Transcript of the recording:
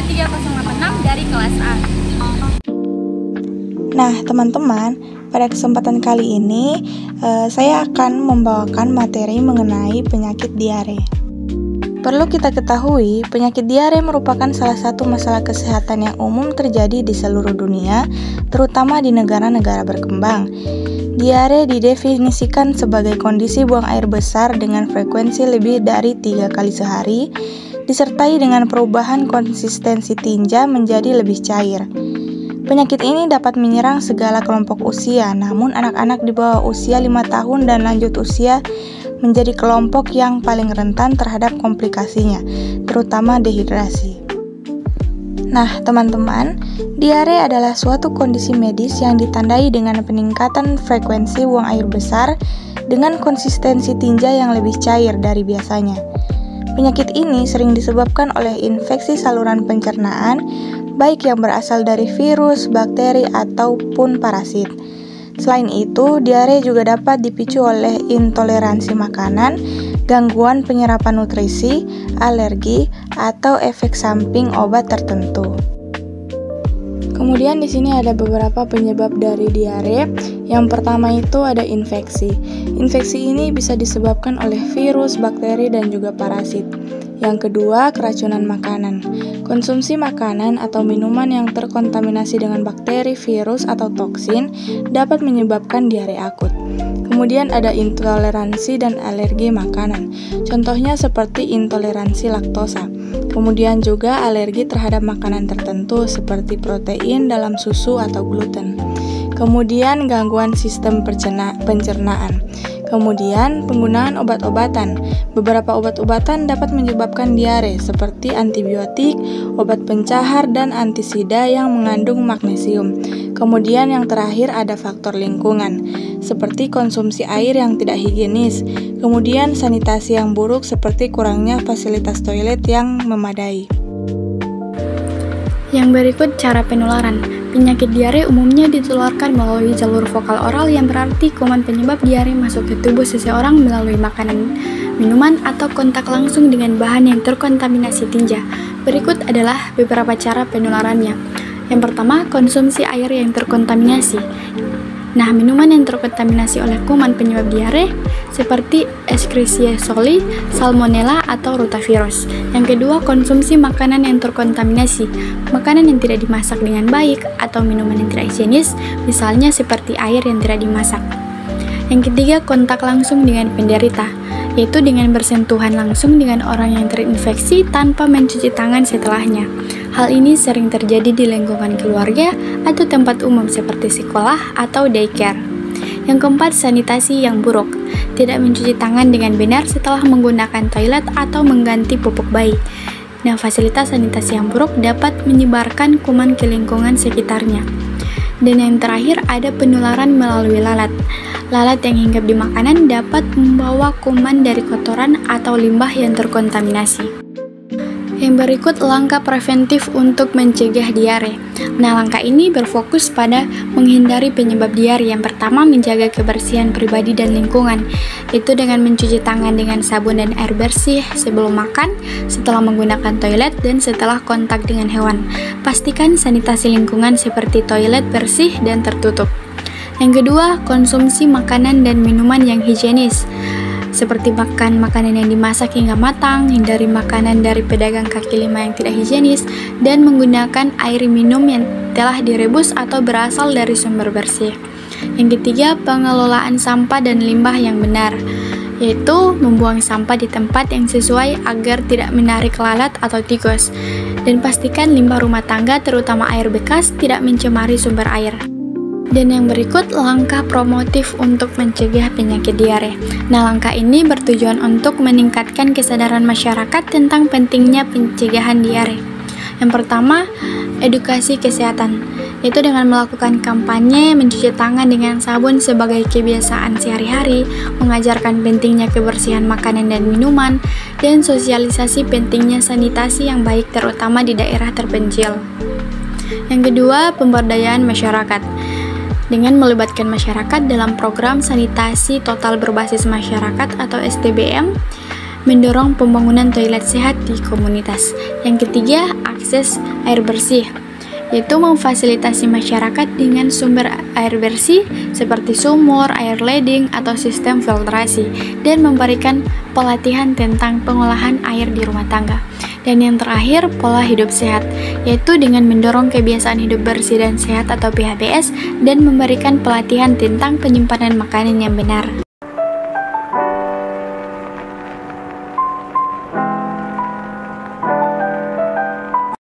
3086 dari kelas A. Nah, teman-teman, pada kesempatan kali ini saya akan membawakan materi mengenai penyakit diare. Perlu kita ketahui, penyakit diare merupakan salah satu masalah kesehatan yang umum terjadi di seluruh dunia, terutama di negara-negara berkembang. Diare didefinisikan sebagai kondisi buang air besar dengan frekuensi lebih dari 3 kali sehari, disertai dengan perubahan konsistensi tinja menjadi lebih cair. Penyakit ini dapat menyerang segala kelompok usia, namun anak-anak di bawah usia 5 tahun dan lanjut usia menjadi kelompok yang paling rentan terhadap komplikasinya, terutama dehidrasi. Nah, teman-teman, diare adalah suatu kondisi medis yang ditandai dengan peningkatan frekuensi buang air besar dengan konsistensi tinja yang lebih cair dari biasanya. Penyakit ini sering disebabkan oleh infeksi saluran pencernaan, baik yang berasal dari virus, bakteri, ataupun parasit. Selain itu, diare juga dapat dipicu oleh intoleransi makanan, gangguan penyerapan nutrisi, alergi, atau efek samping obat tertentu. Kemudian di sini ada beberapa penyebab dari diare. Yang pertama itu ada infeksi. Infeksi ini bisa disebabkan oleh virus, bakteri, dan juga parasit. Yang kedua, keracunan makanan. Konsumsi makanan atau minuman yang terkontaminasi dengan bakteri, virus, atau toksin dapat menyebabkan diare akut. Kemudian ada intoleransi dan alergi makanan. Contohnya seperti intoleransi laktosa. Kemudian juga alergi terhadap makanan tertentu seperti protein dalam susu atau gluten. Kemudian gangguan sistem pencernaan. Kemudian penggunaan obat-obatan. Beberapa obat-obatan dapat menyebabkan diare seperti antibiotik, obat pencahar, dan antisida yang mengandung magnesium. Kemudian yang terakhir ada faktor lingkungan, seperti konsumsi air yang tidak higienis. Kemudian sanitasi yang buruk seperti kurangnya fasilitas toilet yang memadai. Yang berikut cara penularan. Penyakit diare umumnya ditularkan melalui jalur vokal oral, yang berarti kuman penyebab diare masuk ke tubuh seseorang melalui makanan, minuman, atau kontak langsung dengan bahan yang terkontaminasi tinja. Berikut adalah beberapa cara penularannya. Yang pertama, konsumsi air yang terkontaminasi. Nah, minuman yang terkontaminasi oleh kuman penyebab diare seperti Escherichia coli, Salmonella, atau rotavirus. Yang kedua, konsumsi makanan yang terkontaminasi. Makanan yang tidak dimasak dengan baik atau minuman yang tidak higienis, misalnya seperti air yang tidak dimasak. Yang ketiga, kontak langsung dengan penderita, yaitu dengan bersentuhan langsung dengan orang yang terinfeksi tanpa mencuci tangan setelahnya. Hal ini sering terjadi di lingkungan keluarga atau tempat umum seperti sekolah atau daycare. Yang keempat, sanitasi yang buruk. Tidak mencuci tangan dengan benar setelah menggunakan toilet atau mengganti pupuk bayi. Nah, fasilitas sanitasi yang buruk dapat menyebarkan kuman ke lingkungan sekitarnya. Dan yang terakhir ada penularan melalui lalat. Lalat yang hinggap di makanan dapat membawa kuman dari kotoran atau limbah yang terkontaminasi. Yang berikut langkah preventif untuk mencegah diare. Nah, langkah ini berfokus pada menghindari penyebab diare. Yang pertama, menjaga kebersihan pribadi dan lingkungan, itu dengan mencuci tangan dengan sabun dan air bersih sebelum makan, setelah menggunakan toilet, dan setelah kontak dengan hewan. Pastikan sanitasi lingkungan seperti toilet bersih dan tertutup. Yang kedua, konsumsi makanan dan minuman yang higienis, seperti makan makanan yang dimasak hingga matang, hindari makanan dari pedagang kaki lima yang tidak higienis, dan menggunakan air minum yang telah direbus atau berasal dari sumber bersih. Yang ketiga, pengelolaan sampah dan limbah yang benar, yaitu membuang sampah di tempat yang sesuai agar tidak menarik lalat atau tikus, dan pastikan limbah rumah tangga terutama air bekas tidak mencemari sumber air. Dan yang berikut langkah promotif untuk mencegah penyakit diare. Nah, langkah ini bertujuan untuk meningkatkan kesadaran masyarakat tentang pentingnya pencegahan diare. Yang pertama, edukasi kesehatan, yaitu dengan melakukan kampanye mencuci tangan dengan sabun sebagai kebiasaan sehari-hari, mengajarkan pentingnya kebersihan makanan dan minuman, dan sosialisasi pentingnya sanitasi yang baik terutama di daerah terpencil. Yang kedua, pemberdayaan masyarakat. Dengan melibatkan masyarakat dalam program sanitasi total berbasis masyarakat atau STBM, mendorong pembangunan toilet sehat di komunitas. Yang ketiga, akses air bersih, yaitu memfasilitasi masyarakat dengan sumber air bersih seperti sumur, air ledeng, atau sistem filtrasi, dan memberikan pelatihan tentang pengolahan air di rumah tangga. Dan yang terakhir, pola hidup sehat, yaitu dengan mendorong kebiasaan hidup bersih dan sehat atau PHBS, dan memberikan pelatihan tentang penyimpanan makanan yang benar.